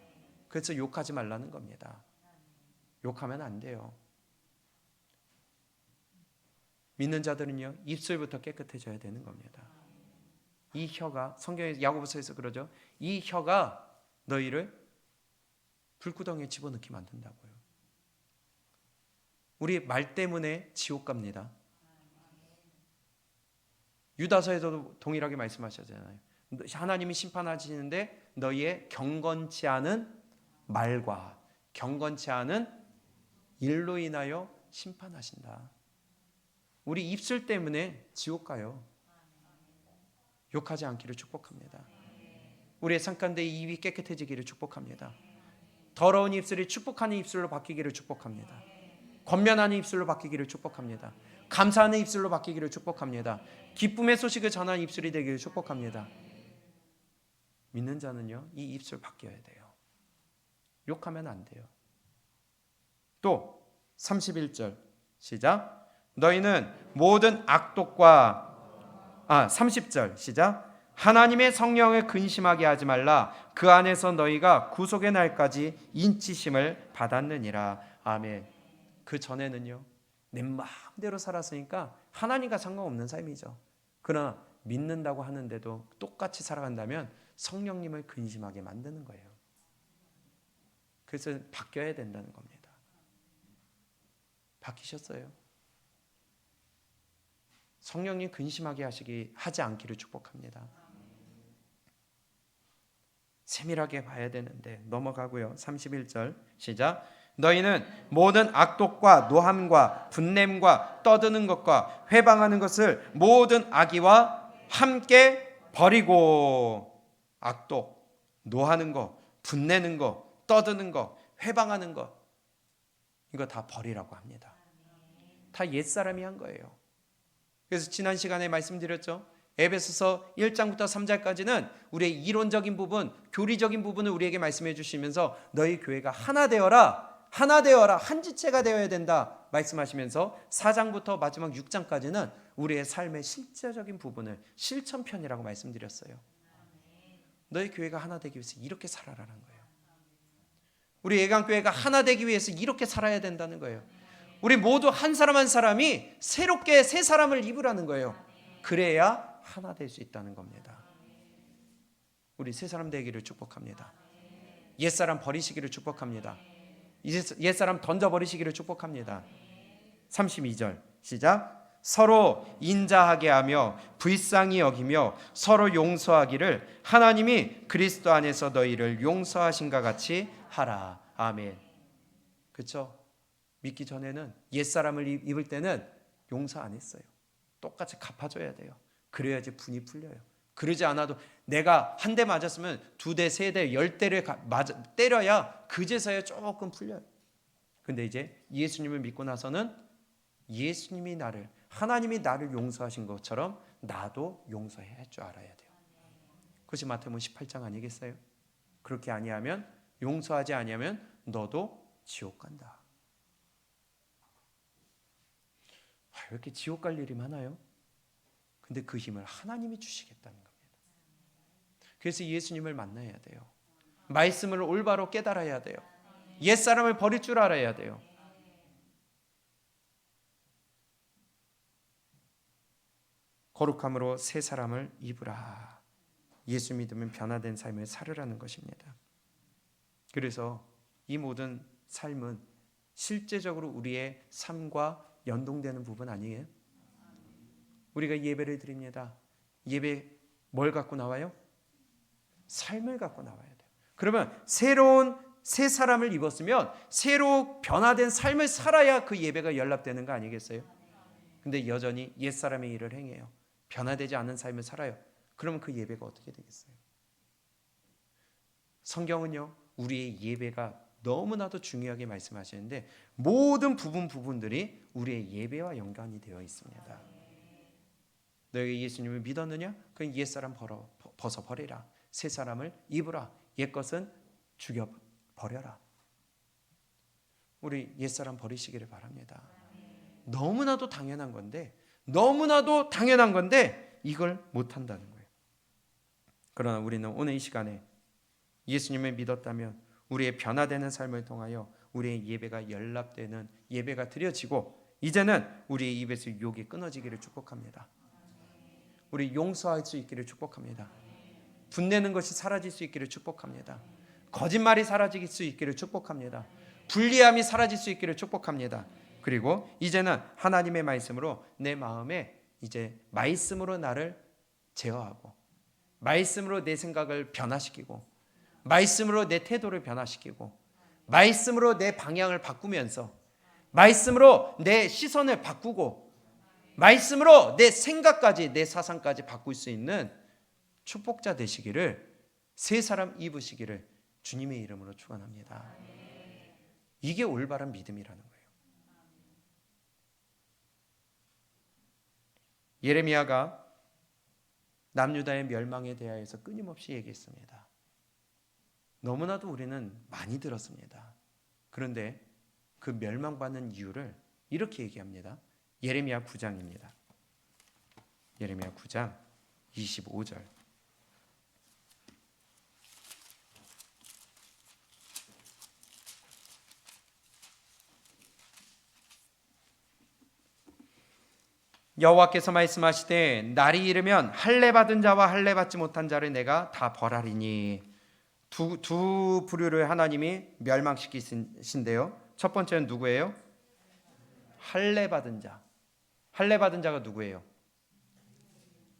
그래서 욕하지 말라는 겁니다. 욕하면 안 돼요. 믿는 자들은요, 입술부터 깨끗해져야 되는 겁니다. 이 혀가, 성경에 야고보서에서 그러죠. 이 혀가 너희를 불구덩이에 집어넣게 만든다고요. 우리 말 때문에 지옥 갑니다. 유다서에서도 동일하게 말씀하셨잖아요. 하나님이 심판하시는데 너희의 경건치 않은 말과 경건치 않은 일로 인하여 심판하신다. 우리 입술 때문에 지옥 가요. 욕하지 않기를 축복합니다. 우리의 상간대의 입이 깨끗해지기를 축복합니다. 더러운 입술이 축복하는 입술로 바뀌기를 축복합니다. 권면하는 입술로 바뀌기를 축복합니다. 감사하는 입술로 바뀌기를 축복합니다. 기쁨의 소식을 전하는 입술이 되기를 축복합니다. 믿는 자는요, 이 입술 바뀌어야 돼요. 욕하면 안 돼요. 또 31절 시작. 너희는 모든 악독과 30절 시작. 하나님의 성령을 근심하게 하지 말라. 그 안에서 너희가 구속의 날까지 인치심을 받았느니라. 아멘. 그 전에는요, 내 마음대로 살았으니까 하나님과 상관없는 삶이죠. 그러나 믿는다고 하는데도 똑같이 살아간다면 성령님을 근심하게 만드는 거예요. 그래서 바뀌어야 된다는 겁니다. 바뀌셨어요? 성령님 근심하게 하지 않기를 축복합니다. 세밀하게 봐야 되는데 넘어가고요. 31절 시작. 너희는 모든 악독과 노함과 분냄과 떠드는 것과 회방하는 것을 모든 악의와 함께 버리고. 악독, 노하는 거, 분내는 거, 떠드는 거, 회방하는 거, 이거 다 버리라고 합니다. 다 옛사람이 한 거예요. 그래서 지난 시간에 말씀드렸죠. 에베소서 1장부터 3장까지는 우리의 이론적인 부분, 교리적인 부분을 우리에게 말씀해 주시면서 너희 교회가 하나 되어라, 한 지체가 되어야 된다. 말씀하시면서 4장부터 마지막 6장까지는 우리의 삶의 실제적인 부분을 실천편이라고 말씀드렸어요. 너희 교회가 하나 되기 위해서 이렇게 살아라는 거예요. 우리 예강교회가 하나 되기 위해서 이렇게 살아야 된다는 거예요. 우리 모두 한 사람 한 사람이 새롭게 새 사람을 입으라는 거예요. 그래야 하나 될 수 있다는 겁니다. 우리 새 사람 되기를 축복합니다. 옛사람 버리시기를 축복합니다. 옛사람 던져버리시기를 축복합니다. 32절 시작. 서로 인자하게 하며 불쌍히 여기며 서로 용서하기를 하나님이 그리스도 안에서 너희를 용서하신가 같이 하라. 아멘. 그렇죠? 믿기 전에는 옛사람을 입을 때는 용서 안 했어요. 똑같이 갚아줘야 돼요. 그래야지 분이 풀려요. 그러지 않아도 내가 한 대 맞았으면 2대, 3대, 10대를 때려야 그제서야 조금 풀려요. 근데 이제 예수님을 믿고 나서는 예수님이 하나님이 나를 용서하신 것처럼 나도 용서해야 할 줄 알아야 돼요. 그것이 마태복음 18장 아니겠어요? 그렇게 아니하면, 용서하지 아니하면 너도 지옥 간다. 왜 이렇게 지옥 갈 일이 많아요? 근데 그 힘을 하나님이 주시겠다는 겁니다. 그래서 예수님을 만나야 돼요. 말씀을 올바로 깨달아야 돼요. 옛사람을 버릴 줄 알아야 돼요. 거룩함으로 새 사람을 입으라. 예수 믿으면 변화된 삶을 살으라는 것입니다. 그래서 이 모든 삶은 실제적으로 우리의 삶과 연동되는 부분 아니에요? 우리가 예배를 드립니다. 예배 뭘 갖고 나와요? 삶을 갖고 나와야 돼요. 그러면 새로운 새 사람을 입었으면 새로 변화된 삶을 살아야 그 예배가 연락되는 거 아니겠어요? 근데 여전히 옛사람의 일을 행해요. 변화되지 않은 삶을 살아요. 그러면 그 예배가 어떻게 되겠어요? 성경은요, 우리의 예배가 너무나도 중요하게 말씀하시는데 모든 부분들이 우리의 예배와 연관이 되어 있습니다. 너희가 예수님을 믿었느냐? 그럼 옛사람 벗어버리라. 새 사람을 입으라. 옛것은 죽여버려라. 우리 옛사람 버리시기를 바랍니다. 너무나도 당연한 건데 이걸 못한다는 거예요. 그러나 우리는 오늘 이 시간에 예수님을 믿었다면 우리의 변화되는 삶을 통하여 우리의 예배가 연락되는 예배가 드려지고 이제는 우리의 입에서 욕이 끊어지기를 축복합니다. 우리 용서할 수 있기를 축복합니다. 분내는 것이 사라질 수 있기를 축복합니다. 거짓말이 사라질 수 있기를 축복합니다. 불리함이 사라질 수 있기를 축복합니다. 그리고 이제는 하나님의 말씀으로 내 마음에 이제 말씀으로 나를 제어하고 말씀으로 내 생각을 변화시키고 말씀으로 내 태도를 변화시키고 말씀으로 내 방향을 바꾸면서 말씀으로 내 시선을 바꾸고 말씀으로 내 생각까지 내 사상까지 바꿀 수 있는 축복자 되시기를 새 사람 입으시기를 주님의 이름으로 축원합니다. 이게 올바른 믿음이라는 거예요. 예레미야가 남유다의 멸망에 대하여서 끊임없이 얘기했습니다. 너무나도 우리는 많이 들었습니다. 그런데 그 멸망받는 이유를 이렇게 얘기합니다. 예레미야 9장입니다. 예레미야 9장 25절. 여호와께서 말씀하시되 날이 이르면 할례 받은 자와 할례 받지 못한 자를 내가 다 벌하리니. 두 부류를 하나님이 멸망시키신데요. 첫 번째는 누구예요? 할례 받은 자. 할례 받은 자가 누구예요?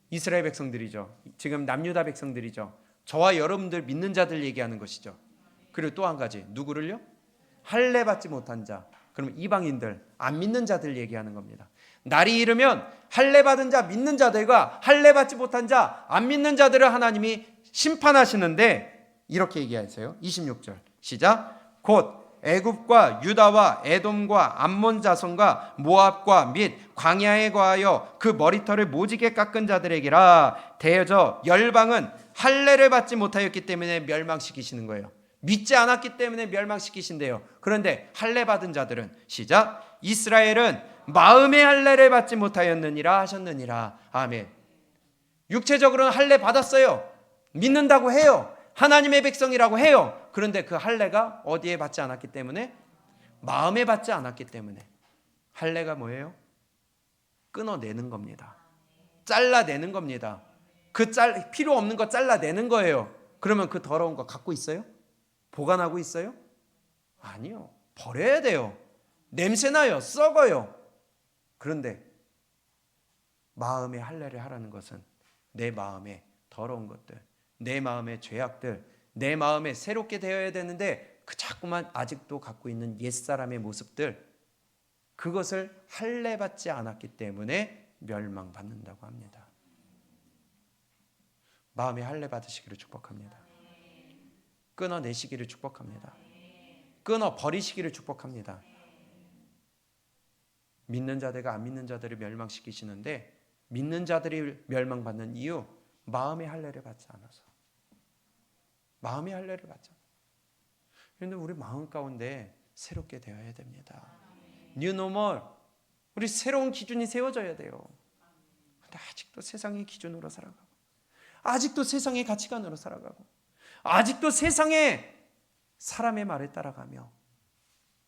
이스라엘 백성들이죠. 지금 남유다 백성들이죠. 저와 여러분들 믿는 자들 얘기하는 것이죠. 그리고 또 한 가지 누구를요? 할례 받지 못한 자. 그러면 이방인들, 안 믿는 자들 얘기하는 겁니다. 날이 이르면 할례 받은 자, 믿는 자들과 할례 받지 못한 자, 안 믿는 자들을 하나님이 심판하시는데 이렇게 얘기하세요. 26절 시작. 곧 애굽과 유다와 에돔과 암몬 자손과 모압과 및 광야에 거하여 그 머리털을 모지게 깎은 자들에게라. 대저 열방은 할례를 받지 못하였기 때문에 멸망시키시는 거예요. 믿지 않았기 때문에 멸망시키신대요. 그런데 할례 받은 자들은 시작. 이스라엘은 마음의 할례를 받지 못하였느니라 하셨느니라. 아멘. 육체적으로는 할례 받았어요. 믿는다고 해요. 하나님의 백성이라고 해요. 그런데 그 할례가 어디에 받지 않았기 때문에? 마음에 받지 않았기 때문에. 할례가 뭐예요? 끊어내는 겁니다. 잘라내는 겁니다. 필요 없는 거 잘라내는 거예요. 그러면 그 더러운 거 갖고 있어요? 보관하고 있어요? 아니요. 버려야 돼요. 냄새나요. 썩어요. 그런데 마음의 할례를 하라는 것은 내 마음에 더러운 것들, 내 마음의 죄악들, 내 마음에 새롭게 되어야 되는데 그 자꾸만 아직도 갖고 있는 옛사람의 모습들, 그것을 할례받지 않았기 때문에 멸망받는다고 합니다. 마음의 할례 받으시기를 축복합니다. 끊어내시기를 축복합니다. 끊어버리시기를 축복합니다. 믿는 자들과 안 믿는 자들을 멸망시키시는데, 믿는 자들이 멸망받는 이유, 마음의 할례를 받지 않아서. 마음의 할례를 받지 않아서. 그런데 우리 마음 가운데 새롭게 되어야 됩니다. New normal. 우리 새로운 기준이 세워져야 돼요. 근데 아직도 세상의 기준으로 살아가고, 아직도 세상의 가치관으로 살아가고, 아직도 세상의 사람의 말에 따라가며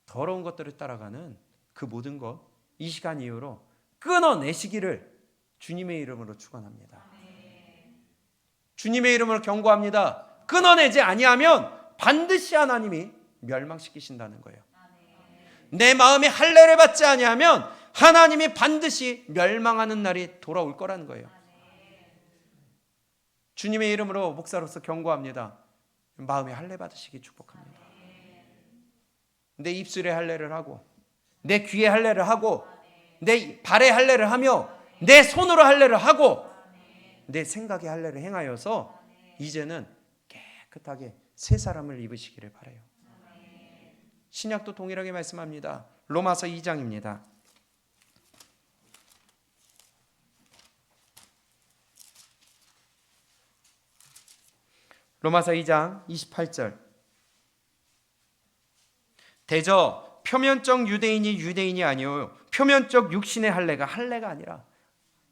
더러운 것들을 따라가는 그 모든 것, 이 시간 이후로 끊어내시기를 주님의 이름으로 축원합니다. 주님의 이름으로 경고합니다. 끊어내지 아니하면 반드시 하나님이 멸망시키신다는 거예요. 내 마음에 할례를 받지 아니하면 하나님이 반드시 멸망하는 날이 돌아올 거라는 거예요. 주님의 이름으로 목사로서 경고합니다. 마음에 할례 받으시기 축복합니다. 내 입술에 할례를 하고, 내 귀에 할례를 하고, 내 발에 할례를 하며, 내 손으로 할례를 하고, 내 생각에 할례를 행하여서 이제는 깨끗하게 새 사람을 입으시기를 바라요. 신약도 동일하게 말씀합니다. 로마서 2장입니다. 로마서 2장 28절. 대저 표면적 유대인이 유대인이 아니요 표면적 육신의 할례가 아니라,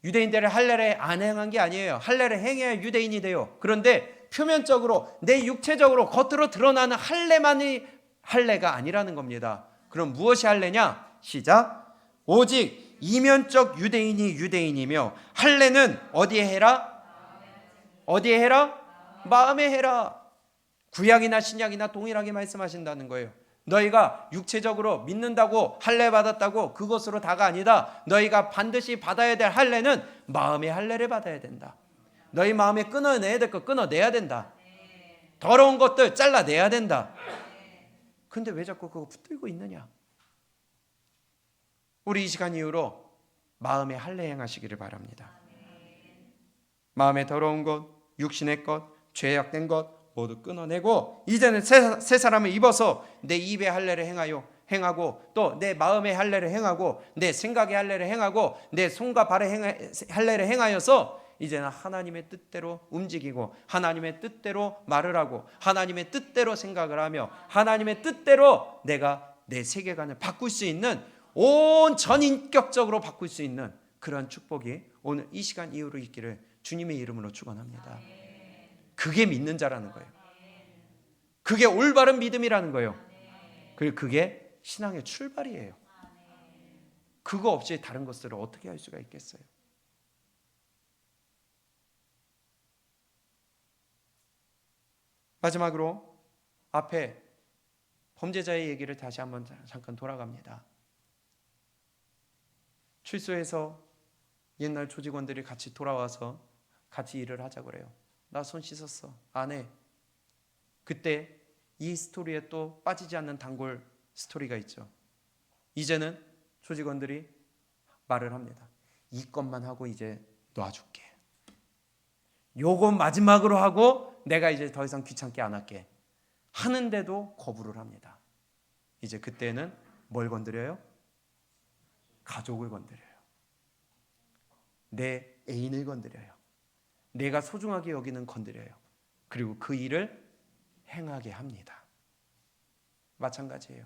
유대인들의 할례를 안 행한 게 아니에요. 할례를 행해야 유대인이 돼요. 그런데 표면적으로 내 육체적으로 겉으로 드러나는 할례만이 할례가 아니라는 겁니다. 그럼 무엇이 할례냐? 시작. 오직 이면적 유대인이 유대인이며 할례는 어디에 해라? 어디에 해라? 마음에 해라. 구약이나 신약이나 동일하게 말씀하신다는 거예요. 너희가 육체적으로 믿는다고 할례 받았다고 그것으로 다가 아니다. 너희가 반드시 받아야 될 할례는 마음의 할례를 받아야 된다. 너희 마음에 끊어내야 될 거 끊어내야 된다. 더러운 것들 잘라내야 된다. 근데 왜 자꾸 그거 붙들고 있느냐? 우리 이 시간 이후로 마음의 할례 행하시기를 바랍니다. 마음에 더러운 것, 육신의 것, 죄악된 것 모두 끊어내고, 이제는 새 사람을 입어서 내 입의 할례를 행하고, 또 내 마음의 할례를 행하고, 내 생각의 할례를 행하고, 내 손과 발의 할례를 행하여서 이제는 하나님의 뜻대로 움직이고, 하나님의 뜻대로 말을 하고, 하나님의 뜻대로 생각을 하며, 하나님의 뜻대로 내가 내 세계관을 바꿀 수 있는, 온 전인격적으로 바꿀 수 있는 그러한 축복이 오늘 이 시간 이후로 있기를 주님의 이름으로 축원합니다. 그게 믿는 자라는 거예요. 그게 올바른 믿음이라는 거예요. 그리고 그게 신앙의 출발이에요. 그거 없이 다른 것들을 어떻게 할 수가 있겠어요? 마지막으로 앞에 범죄자의 얘기를 다시 한번 잠깐 돌아갑니다. 출소해서 옛날 조직원들이 같이 돌아와서 같이 일을 하자 그래요. 나 손 씻었어. 안 해. 그때 이 스토리에 또 빠지지 않는 단골 스토리가 있죠. 이제는 조직원들이 말을 합니다. 이 것만 하고 이제 놔줄게. 요거 마지막으로 하고 내가 이제 더 이상 귀찮게 안 할게. 하는데도 거부를 합니다. 이제 그때는 뭘 건드려요? 가족을 건드려요. 내 애인을 건드려요. 내가 소중하게 여기는 건드려요. 그리고 그 일을 행하게 합니다. 마찬가지예요.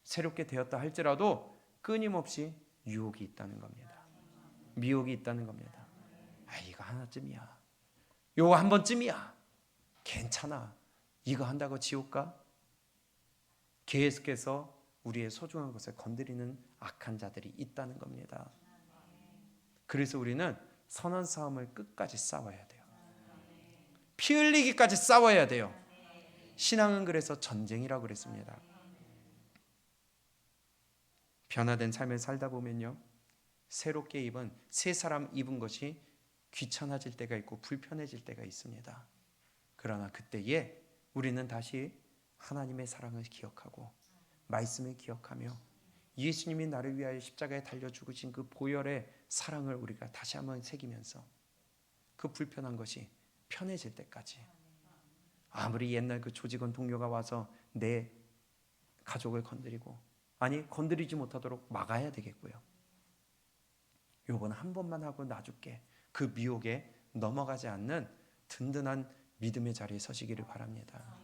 새롭게 되었다 할지라도 끊임없이 유혹이 있다는 겁니다. 미혹이 있다는 겁니다. 이거 하나쯤이야. 요거 한 번쯤이야. 괜찮아. 이거 한다고 지옥 가? 계속해서 우리의 소중한 것을 건드리는 악한 자들이 있다는 겁니다. 그래서 우리는 선한 싸움을 끝까지 싸워야 돼요. 피 흘리기까지 싸워야 돼요. 신앙은 그래서 전쟁이라고 그랬습니다. 변화된 삶을 살다 보면요, 새롭게 입은 새 사람 입은 것이 귀찮아질 때가 있고 불편해질 때가 있습니다. 그러나 그때에 우리는 다시 하나님의 사랑을 기억하고 말씀을 기억하며 예수님이 나를 위하여 십자가에 달려 죽으신 그 보혈의 사랑을 우리가 다시 한번 새기면서 그 불편한 것이 편해질 때까지, 아무리 옛날 그 조직원 동료가 와서 내 가족을 건드리고, 아니 건드리지 못하도록 막아야 되겠고요. 요번 한 번만 하고 놔줄게. 그 미혹에 넘어가지 않는 든든한 믿음의 자리에 서시기를 바랍니다.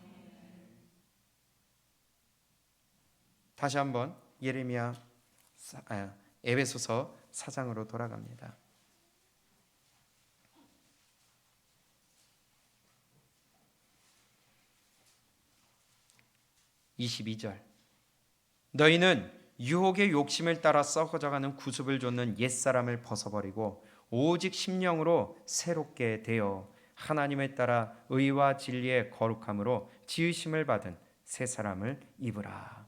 다시 한번 에베소서 4장으로 돌아갑니다. 22절. 너희는 유혹의 욕심을 따라 썩어져가는 구습을 좇는 옛사람을 벗어버리고 오직 심령으로 새롭게 되어 하나님을 따라 의와 진리의 거룩함으로 지으심을 받은 새 사람을 입으라.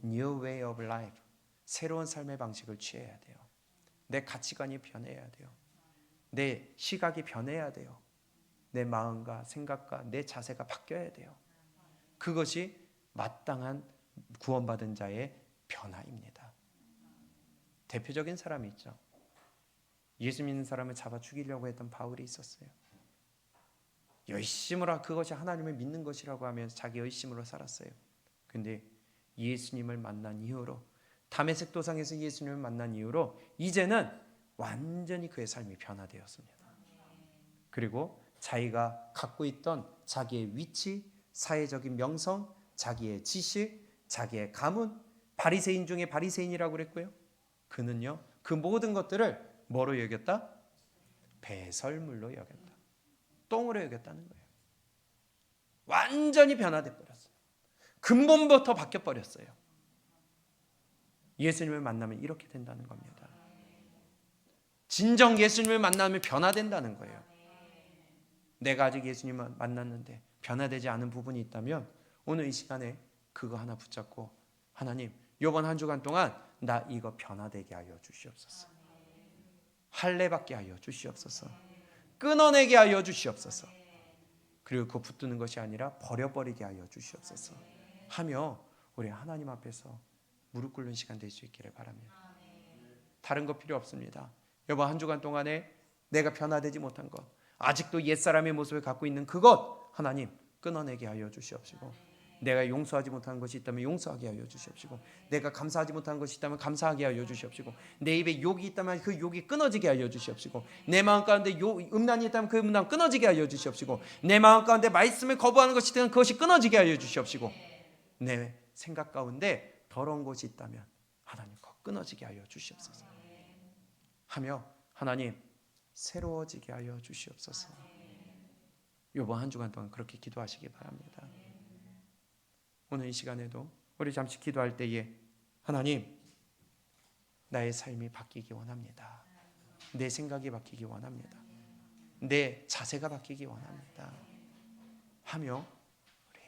New way of life. 새로운 삶의 방식을 취해야 돼요. 내 가치관이 변해야 돼요. 내 시각이 변해야 돼요. 내 마음과 생각과 내 자세가 바뀌어야 돼요. 그것이 마땅한 구원받은 자의 변화입니다. 대표적인 사람이 있죠. 예수 믿는 사람을 잡아 죽이려고 했던 바울이 있었어요. 열심으로 그것이 하나님을 믿는 것이라고 하면서 자기 열심으로 살았어요. 근데 예수님을 만난 이후로, 다메섹 도상에서 예수님을 만난 이후로 이제는 완전히 그의 삶이 변화되었습니다. 그리고 자기가 갖고 있던 자기의 위치, 사회적인 명성, 자기의 지식, 자기의 가문, 바리새인 중에 바리새인이라고 그랬고요. 그는요, 그 모든 것들을 뭐로 여겼다? 배설물로 여겼다. 똥으로 여겼다는 거예요. 완전히 변화돼 버렸어요. 근본부터 바뀌어 버렸어요. 예수님을 만나면 이렇게 된다는 겁니다. 진정 예수님을 만나면 변화된다는 거예요. 내가 아직 예수님을 만났는데 변화되지 않은 부분이 있다면 오늘 이 시간에 그거 하나 붙잡고, 하나님, 이번 한 주간 동안 나 이거 변화되게 하여 주시옵소서. 할례받게 하여 주시옵소서. 끊어내게 하여 주시옵소서. 그리고 그 붙드는 것이 아니라 버려버리게 하여 주시옵소서 하며 우리 하나님 앞에서 무릎 꿇는 시간 될 수 있기를 바랍니다. 다른 거 필요 없습니다. 이번 한 주간 동안에 내가 변화되지 못한 것, 아직도 옛사람의 모습을 갖고 있는 그것, 하나님 끊어내게 하여 주시옵시고, 내가 용서하지 못한 것이 있다면 용서하게 하여 주시옵시고, 내가 감사하지 못한 것이 있다면 감사하게 하여 주시옵시고, 내 입에 욕이 있다면 그 욕이 끊어지게 하여 주시옵시고, 내 마음 가운데 음란이 있다면 그 음란 끊어지게 하여 주시옵시고, 내 마음 가운데 말씀을 거부하는 것이 있다면 그것이 끊어지게 하여 주시옵시고, 내 생각 가운데 더러운 것이 있다면 하나님 그거 끊어지게 하여 주시옵소서 하며, 하나님 새로워지게 하여 주시옵소서. 이번 한 주간 동안 그렇게 기도하시기 바랍니다. 오늘 이 시간에도 우리 잠시 기도할 때에, 하나님 나의 삶이 바뀌기 원합니다. 내 생각이 바뀌기 원합니다. 내 자세가 바뀌기 원합니다 하며 우리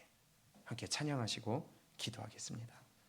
함께 찬양하시고 기도하겠습니다.